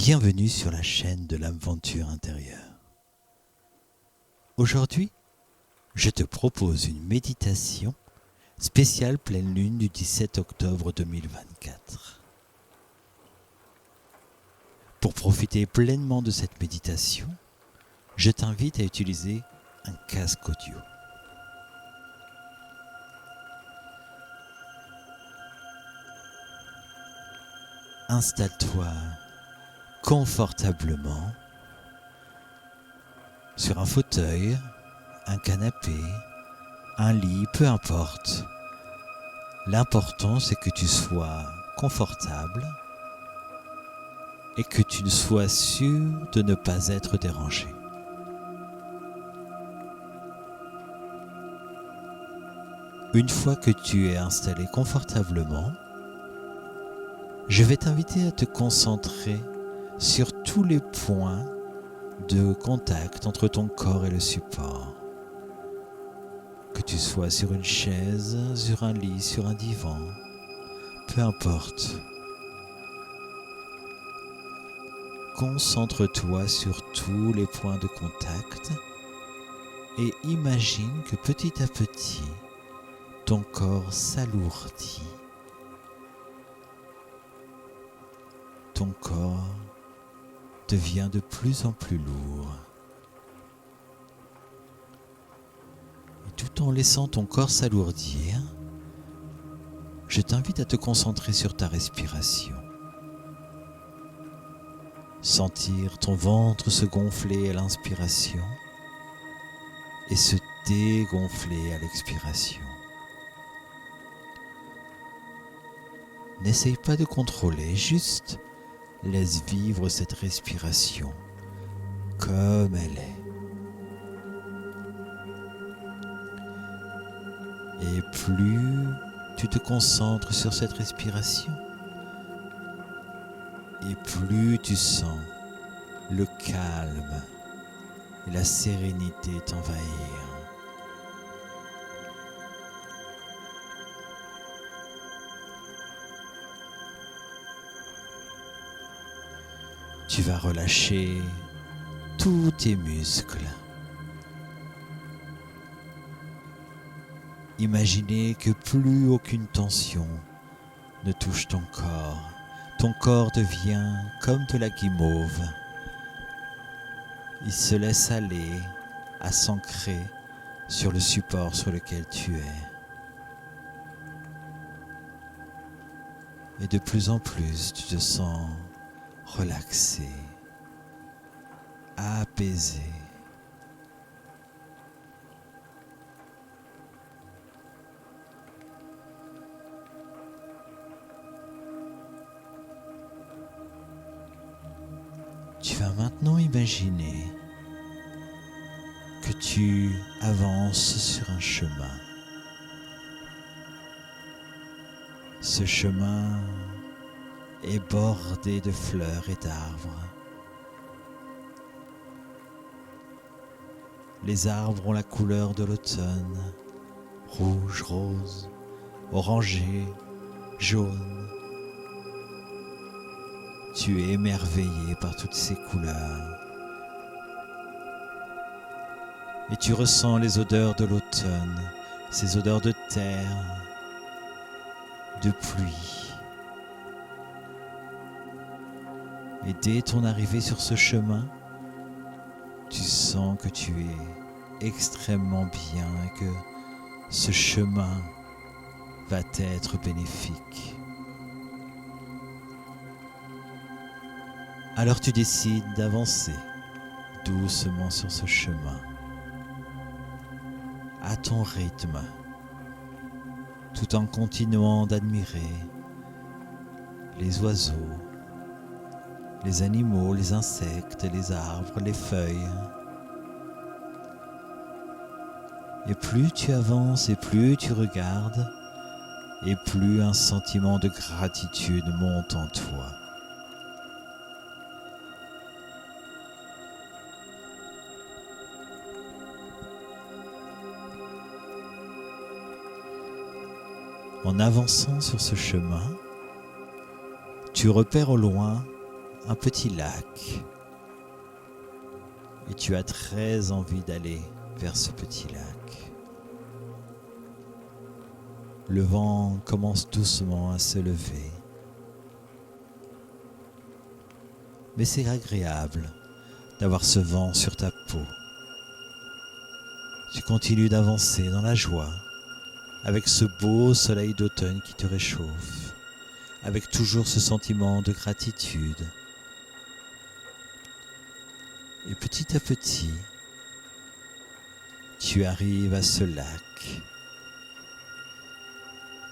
Bienvenue sur la chaîne de l'aventure intérieure. Aujourd'hui, je te propose une méditation spéciale pleine lune du 17 octobre 2024. Pour profiter pleinement de cette méditation, je t'invite à utiliser un casque audio. Installe-toi confortablement sur un fauteuil, un canapé, un lit, peu importe. L'important, c'est que tu sois confortable et que tu sois sûr de ne pas être dérangé. Une fois que tu es installé confortablement, je vais t'inviter à te concentrer sur tous les points de contact entre ton corps et le support. Que tu sois sur une chaise, sur un lit, sur un divan, peu importe. Concentre-toi sur tous les points de contact et imagine que petit à petit, ton corps s'alourdit. Ton corps devient de plus en plus lourd. Et tout en laissant ton corps s'alourdir, je t'invite à te concentrer sur ta respiration. Sentir ton ventre se gonfler à l'inspiration et se dégonfler à l'expiration. N'essaye pas de contrôler, juste laisse vivre cette respiration comme elle est. Et plus tu te concentres sur cette respiration, et plus tu sens le calme et la sérénité t'envahir. Tu vas relâcher tous tes muscles. Imaginez que plus aucune tension ne touche ton corps. Ton corps devient comme de la guimauve. Il se laisse aller à s'ancrer sur le support sur lequel tu es. Et de plus en plus, tu te sens relaxé, apaisé. Tu vas maintenant imaginer que tu avances sur un chemin. Ce chemin est bordé de fleurs et d'arbres. Les arbres ont la couleur de l'automne, rouge, rose, orangé, jaune. Tu es émerveillé par toutes ces couleurs. Et tu ressens les odeurs de l'automne, ces odeurs de terre, de pluie. Et dès ton arrivée sur ce chemin, tu sens que tu es extrêmement bien et que ce chemin va t'être bénéfique. Alors tu décides d'avancer doucement sur ce chemin, à ton rythme, tout en continuant d'admirer les oiseaux, les animaux, les insectes, les arbres, les feuilles. Et plus tu avances et plus tu regardes, et plus un sentiment de gratitude monte en toi. En avançant sur ce chemin, tu repères au loin un petit lac. Et tu as très envie d'aller vers ce petit lac. Le vent commence doucement à se lever. Mais c'est agréable d'avoir ce vent sur ta peau. Tu continues d'avancer dans la joie, avec ce beau soleil d'automne qui te réchauffe, avec toujours ce sentiment de gratitude. Et petit à petit, tu arrives à ce lac.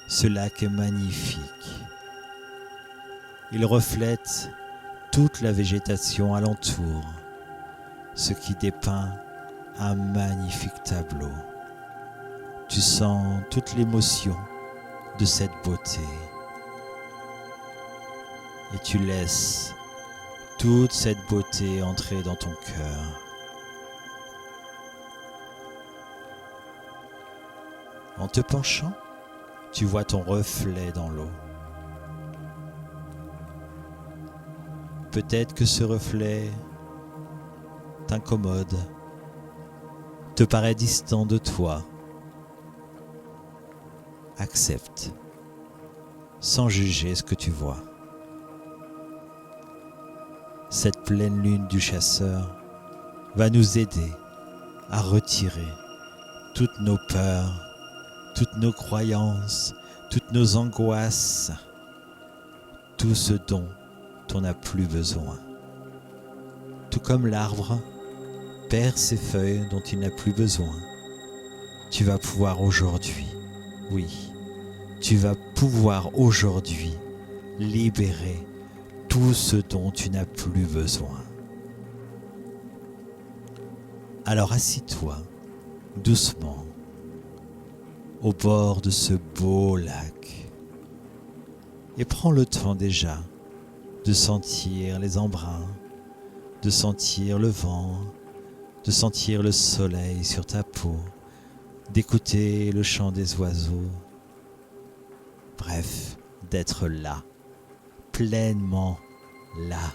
Ce lac est magnifique. Il reflète toute la végétation alentour, ce qui dépeint un magnifique tableau. Tu sens toute l'émotion de cette beauté et tu laisses toute cette beauté entrer dans ton cœur. En te penchant, tu vois ton reflet dans l'eau. Peut-être que ce reflet t'incommode, te paraît distant de toi. Accepte, sans juger ce que tu vois. Cette pleine lune du chasseur va nous aider à retirer toutes nos peurs, toutes nos croyances, toutes nos angoisses, tout ce dont on n'a plus besoin. Tout comme l'arbre perd ses feuilles dont il n'a plus besoin, tu vas pouvoir aujourd'hui, oui, tu vas pouvoir aujourd'hui libérer tout ce dont tu n'as plus besoin. Alors assis-toi doucement au bord de ce beau lac et prends le temps déjà de sentir les embruns, de sentir le vent, de sentir le soleil sur ta peau, d'écouter le chant des oiseaux. Bref, d'être là, pleinement là.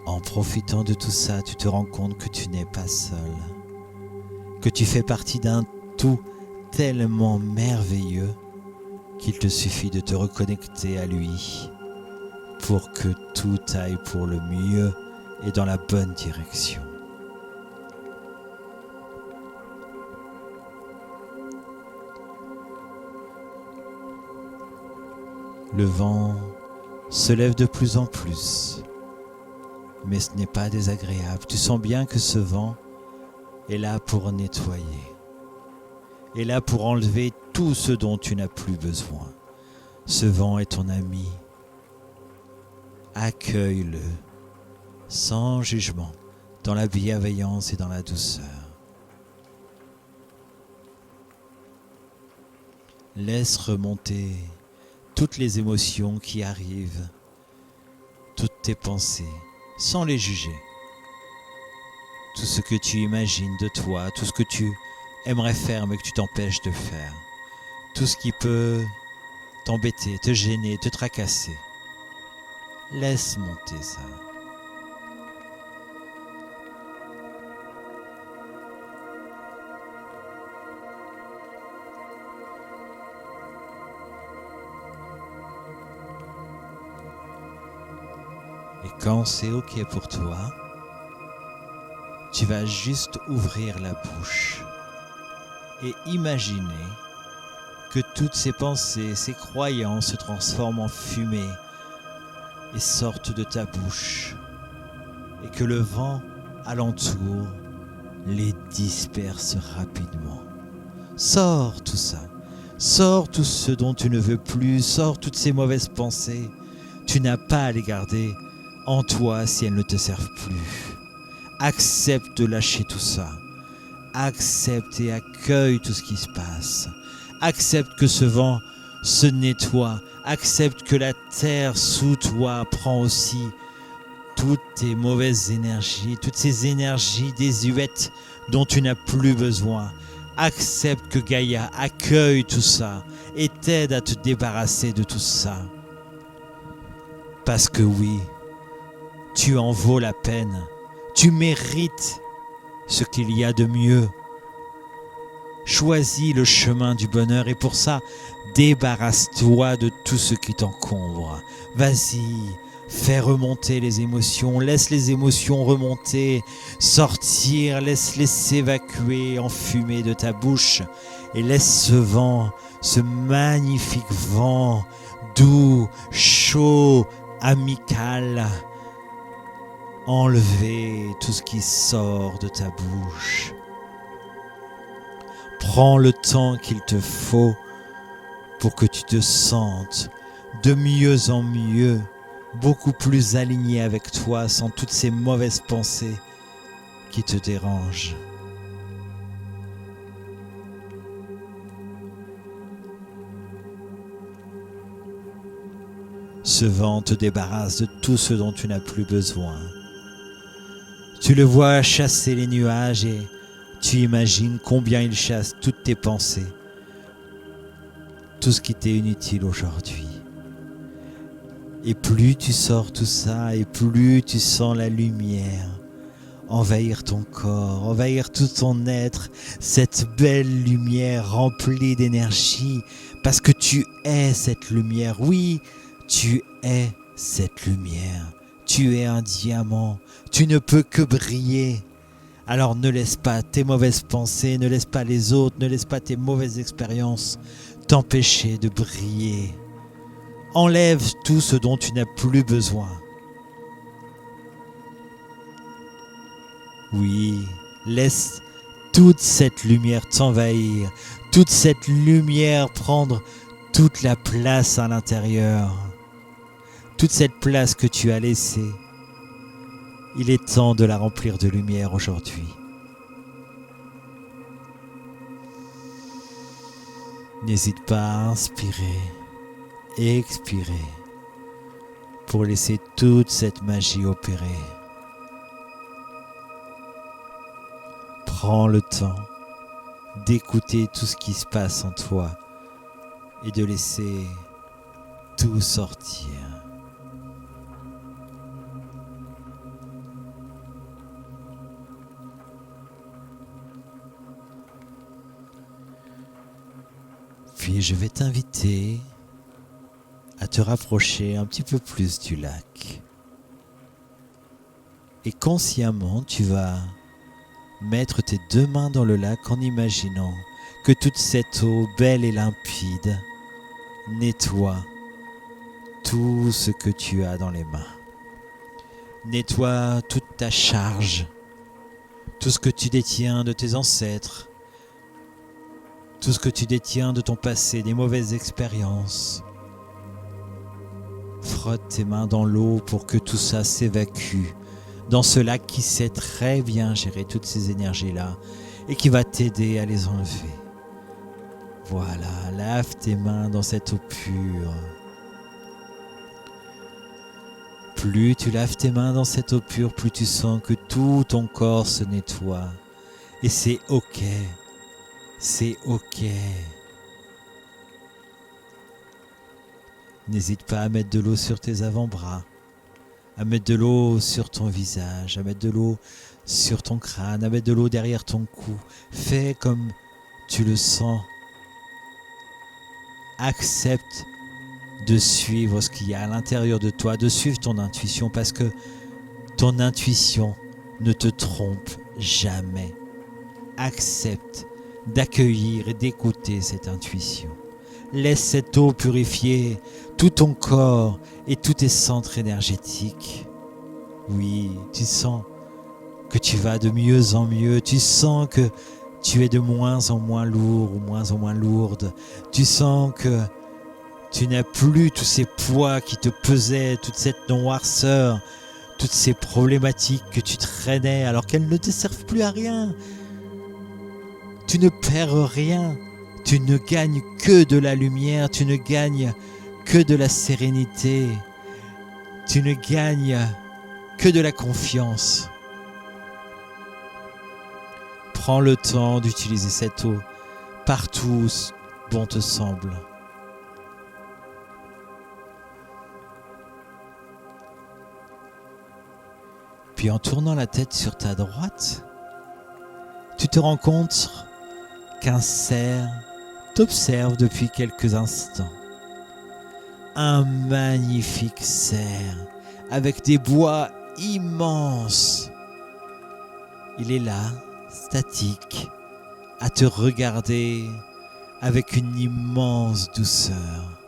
En profitant de tout ça, tu te rends compte que tu n'es pas seul, que tu fais partie d'un tout tellement merveilleux qu'il te suffit de te reconnecter à lui pour que tout aille pour le mieux et dans la bonne direction. Le vent se lève de plus en plus, mais ce n'est pas désagréable. Tu sens bien que ce vent est là pour nettoyer, est là pour enlever tout ce dont tu n'as plus besoin. Ce vent est ton ami. Accueille-le sans jugement, dans la bienveillance et dans la douceur. Laisse remonter toutes les émotions qui arrivent, toutes tes pensées, sans les juger. Tout ce que tu imagines de toi, tout ce que tu aimerais faire mais que tu t'empêches de faire, tout ce qui peut t'embêter, te gêner, te tracasser. Laisse monter ça. Et quand c'est OK pour toi, tu vas juste ouvrir la bouche et imaginer que toutes ces pensées, ces croyances se transforment en fumée et sortent de ta bouche et que le vent alentour les disperse rapidement. Sors tout ça, sors tout ce dont tu ne veux plus, sors toutes ces mauvaises pensées. Tu n'as pas à les garder en toi si elles ne te servent plus. Accepte de lâcher tout ça. Accepte et accueille tout ce qui se passe. Accepte que ce vent se nettoie. Accepte que la terre sous toi prend aussi toutes tes mauvaises énergies, toutes ces énergies désuètes dont tu n'as plus besoin. Accepte que Gaïa accueille tout ça et t'aide à te débarrasser de tout ça. Parce que oui, tu en vaux la peine. Tu mérites ce qu'il y a de mieux. Choisis le chemin du bonheur et pour ça, débarrasse-toi de tout ce qui t'encombre. Vas-y, fais remonter les émotions, laisse les émotions remonter, sortir, laisse-les s'évacuer, enfumer de ta bouche et laisse ce vent, ce magnifique vent doux, chaud, amical, enlever tout ce qui sort de ta bouche. Prends le temps qu'il te faut pour que tu te sentes de mieux en mieux, beaucoup plus aligné avec toi, sans toutes ces mauvaises pensées qui te dérangent. Ce vent te débarrasse de tout ce dont tu n'as plus besoin. Tu le vois chasser les nuages et tu imagines combien il chasse toutes tes pensées, tout ce qui t'est inutile aujourd'hui. Et plus tu sors tout ça, et plus tu sens la lumière envahir ton corps, envahir tout ton être, cette belle lumière remplie d'énergie, parce que tu es cette lumière. Oui, tu es cette lumière. Tu es un diamant. Tu ne peux que briller. Alors ne laisse pas tes mauvaises pensées, ne laisse pas les autres, ne laisse pas tes mauvaises expériences t'empêcher de briller. Enlève tout ce dont tu n'as plus besoin. Oui, laisse toute cette lumière t'envahir, toute cette lumière prendre toute la place à l'intérieur, toute cette place que tu as laissée. Il est temps de la remplir de lumière aujourd'hui. N'hésite pas à inspirer et expirer pour laisser toute cette magie opérer. Prends le temps d'écouter tout ce qui se passe en toi et de laisser tout sortir. Puis je vais t'inviter à te rapprocher un petit peu plus du lac. Et consciemment, tu vas mettre tes deux mains dans le lac en imaginant que toute cette eau belle et limpide nettoie tout ce que tu as dans les mains. Nettoie toute ta charge, tout ce que tu détiens de tes ancêtres, tout ce que tu détiens de ton passé, des mauvaises expériences. Frotte tes mains dans l'eau pour que tout ça s'évacue dans ce lac qui sait très bien gérer toutes ces énergies-là et qui va t'aider à les enlever. Voilà, lave tes mains dans cette eau pure. Plus tu laves tes mains dans cette eau pure, plus tu sens que tout ton corps se nettoie. Et c'est ok. C'est ok. N'hésite pas à mettre de l'eau sur tes avant-bras, à mettre de l'eau sur ton visage, à mettre de l'eau sur ton crâne, à mettre de l'eau derrière ton cou. Fais comme tu le sens. Accepte de suivre ce qu'il y a à l'intérieur de toi, de suivre ton intuition, parce que ton intuition ne te trompe jamais. Accepte d'accueillir et d'écouter cette intuition. Laisse cette eau purifier tout ton corps et tous tes centres énergétiques. Oui, tu sens que tu vas de mieux en mieux. Tu sens que tu es de moins en moins lourd ou moins en moins lourde. Tu sens que tu n'as plus tous ces poids qui te pesaient, toute cette noirceur, toutes ces problématiques que tu traînais alors qu'elles ne te servent plus à rien. Tu ne perds rien. Tu ne gagnes que de la lumière, tu ne gagnes que de la sérénité, tu ne gagnes que de la confiance. Prends le temps d'utiliser cette eau partout où bon te semble. Puis en tournant la tête sur ta droite, tu te rends compte qu'un cerf t'observe depuis quelques instants. Un magnifique cerf avec des bois immenses. Il est là, statique, à te regarder avec une immense douceur.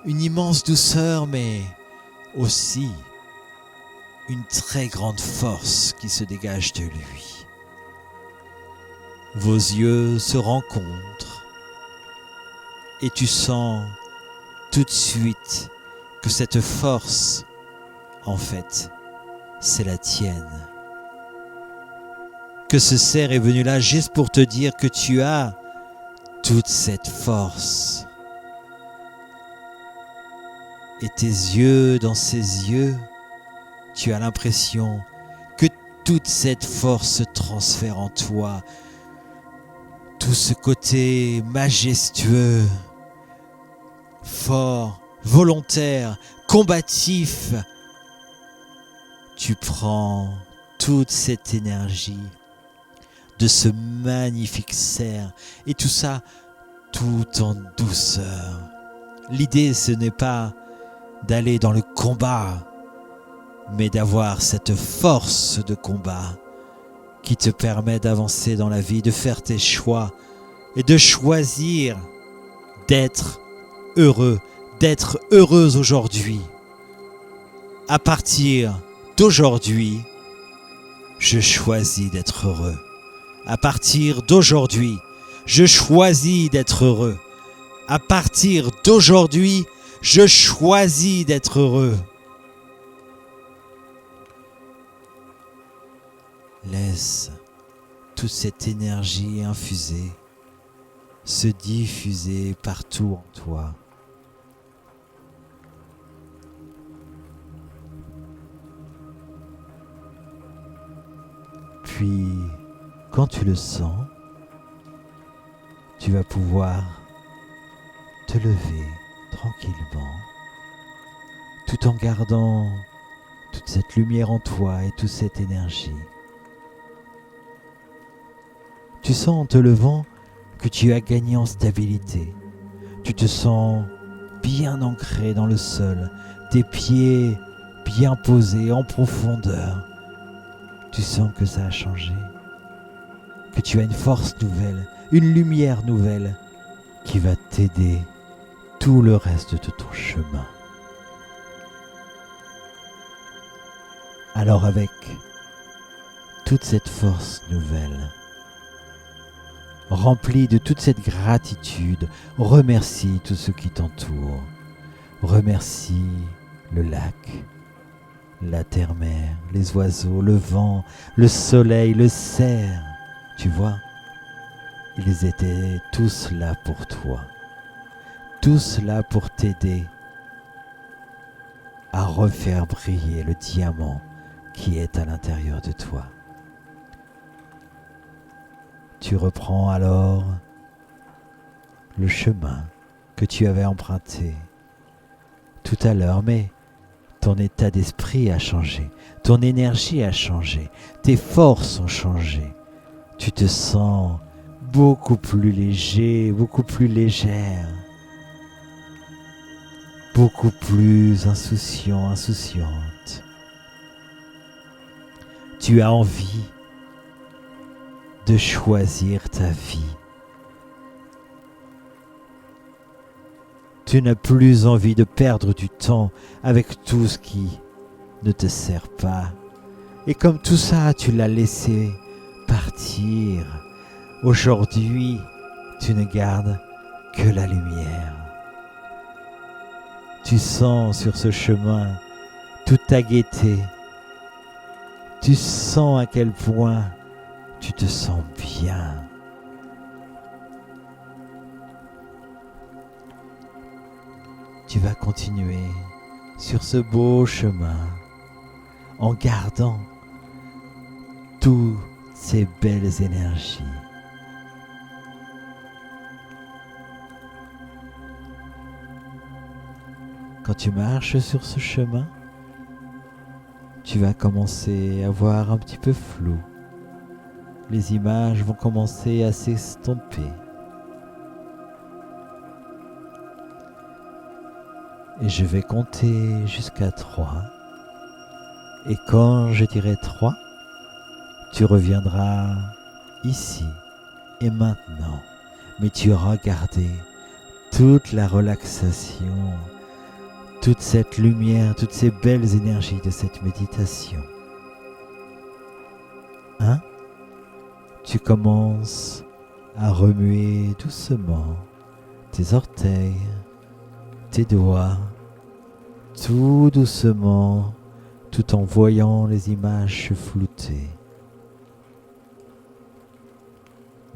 Une immense douceur, mais aussi une très grande force qui se dégage de lui. Vos yeux se rencontrent et tu sens tout de suite que cette force, en fait, c'est la tienne. Que ce cerf est venu là juste pour te dire que tu as toute cette force. Et tes yeux, dans ses yeux, tu as l'impression que toute cette force se transfère en toi. Tout ce côté majestueux, fort, volontaire, combatif. Tu prends toute cette énergie de ce magnifique cerf et tout ça tout en douceur. L'idée, ce n'est pas d'aller dans le combat, mais d'avoir cette force de combat qui te permet d'avancer dans la vie, de faire tes choix et de choisir d'être heureux, d'être heureuse aujourd'hui. À partir d'aujourd'hui, je choisis d'être heureux. À partir d'aujourd'hui, je choisis d'être heureux. À partir d'aujourd'hui, je choisis d'être heureux. Laisse toute cette énergie infusée se diffuser partout en toi. Puis, quand tu le sens, tu vas pouvoir te lever tranquillement, tout en gardant toute cette lumière en toi et toute cette énergie. Tu sens en te levant que tu as gagné en stabilité. Tu te sens bien ancré dans le sol, tes pieds bien posés en profondeur. Tu sens que ça a changé, que tu as une force nouvelle, une lumière nouvelle qui va t'aider tout le reste de ton chemin. Alors avec toute cette force nouvelle, rempli de toute cette gratitude, remercie tout ce qui t'entoure. Remercie le lac, la terre-mer, les oiseaux, le vent, le soleil, le cerf. Tu vois, ils étaient tous là pour toi. Tous là pour t'aider à refaire briller le diamant qui est à l'intérieur de toi. Tu reprends alors le chemin que tu avais emprunté tout à l'heure, mais ton état d'esprit a changé, ton énergie a changé, tes forces ont changé. Tu te sens beaucoup plus léger, beaucoup plus légère, beaucoup plus insouciant, insouciante. Tu as envie de choisir ta vie. Tu n'as plus envie de perdre du temps avec tout ce qui ne te sert pas. Et comme tout ça, tu l'as laissé partir. Aujourd'hui, tu ne gardes que la lumière. Tu sens sur ce chemin toute ta gaieté. Tu sens à quel point tu te sens bien. Tu vas continuer sur ce beau chemin en gardant toute ces belles énergies. Quand tu marches sur ce chemin, tu vas commencer à voir un petit peu flou. Les images vont commencer à s'estomper. Et je vais compter jusqu'à 3. Et quand je dirai 3, tu reviendras ici et maintenant. Mais tu auras gardé toute la relaxation, toute cette lumière, toutes ces belles énergies de cette méditation. 1. Tu commences à remuer doucement tes orteils, tes doigts, tout doucement, tout en voyant les images se flouter.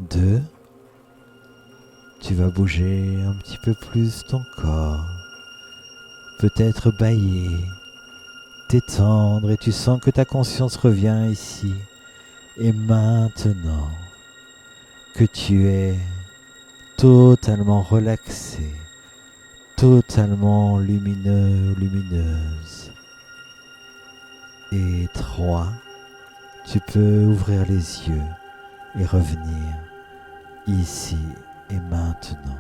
2. Tu vas bouger un petit peu plus ton corps, peut-être bâiller, t'étendre, et tu sens que ta conscience revient ici et maintenant, que tu es totalement relaxé, totalement lumineux, lumineuse. Et 3, tu peux ouvrir les yeux et revenir ici et maintenant.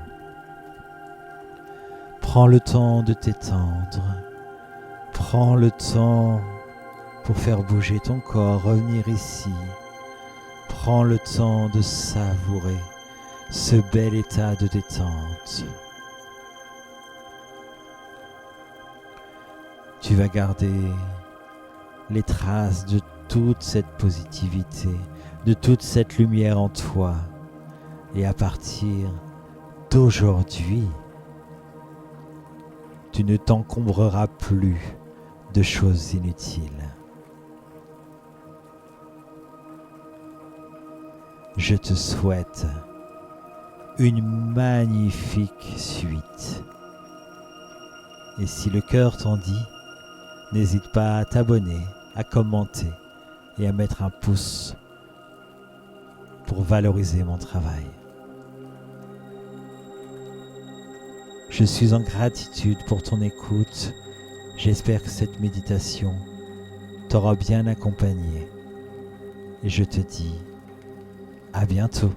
Prends le temps de t'étendre, prends le temps pour faire bouger ton corps, revenir ici. Prends le temps de savourer ce bel état de détente. Tu vas garder les traces de toute cette positivité, de toute cette lumière en toi. Et à partir d'aujourd'hui, tu ne t'encombreras plus de choses inutiles. Je te souhaite une magnifique suite. Et si le cœur t'en dit, n'hésite pas à t'abonner, à commenter et à mettre un pouce pour valoriser mon travail. Je suis en gratitude pour ton écoute. J'espère que cette méditation t'aura bien accompagné. Et je te dis à bientôt.